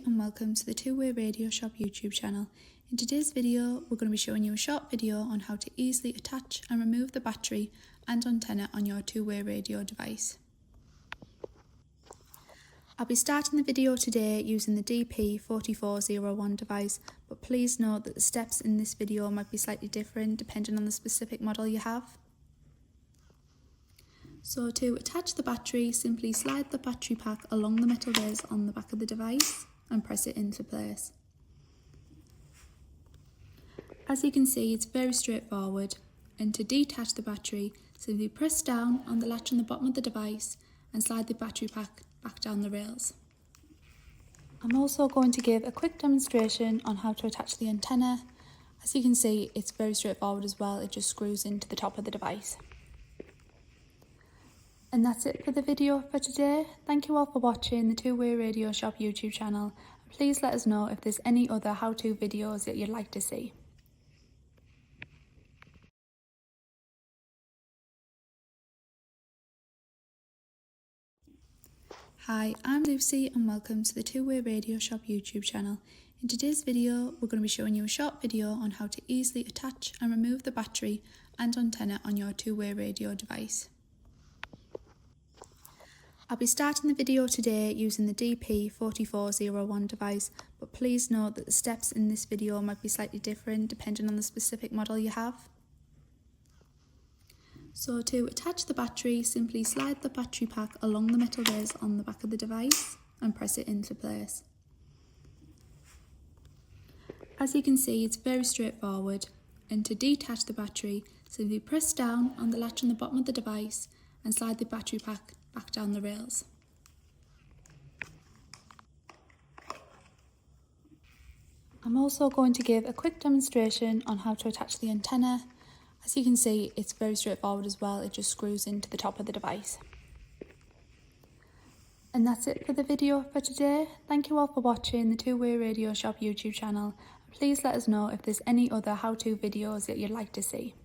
and welcome to the Two-Way Radio Shop YouTube channel. In today's video, we're going to be showing you a short video on how to easily attach and remove the battery and antenna on your two-way radio device. I'll be starting the video today using the DP4401 device, but please note that the steps in this video might be slightly different depending on the specific model you have. So to attach the battery, simply slide the battery pack along the metal rails on the back of the device and press it into place. As you can see, it's very straightforward, and to detach the battery, simply press down on the latch on the bottom of the device and slide the battery pack back down the rails. I'm also going to give a quick demonstration on how to attach the antenna. As you can see, it's very straightforward as well, it just screws into the top of the device. And that's it for the video for today. Thank you all for watching the Two-Way Radio Shop YouTube channel. Please let us know if there's any other how-to videos that you'd like to see. Hi, I'm Lucy and welcome to the Two-Way Radio Shop YouTube channel. In today's video, we're going to be showing you a short video on how to easily attach and remove the battery and antenna on your two-way radio device. I'll be starting the video today using the DP4401 device, but please note that the steps in this video might be slightly different depending on the specific model you have. So to attach the battery, simply slide the battery pack along the metal rails on the back of the device and press it into place. As you can see, it's very straightforward, and to detach the battery, simply press down on the latch on the bottom of the device and slide the battery pack back down the rails. I'm also going to give a quick demonstration on how to attach the antenna. As you can see, it's very straightforward as well, it just screws into the top of the device. And that's it for the video for today. Thank you all for watching the Two-Way Radio Shop YouTube channel. Please let us know if there's any other how-to videos that you'd like to see.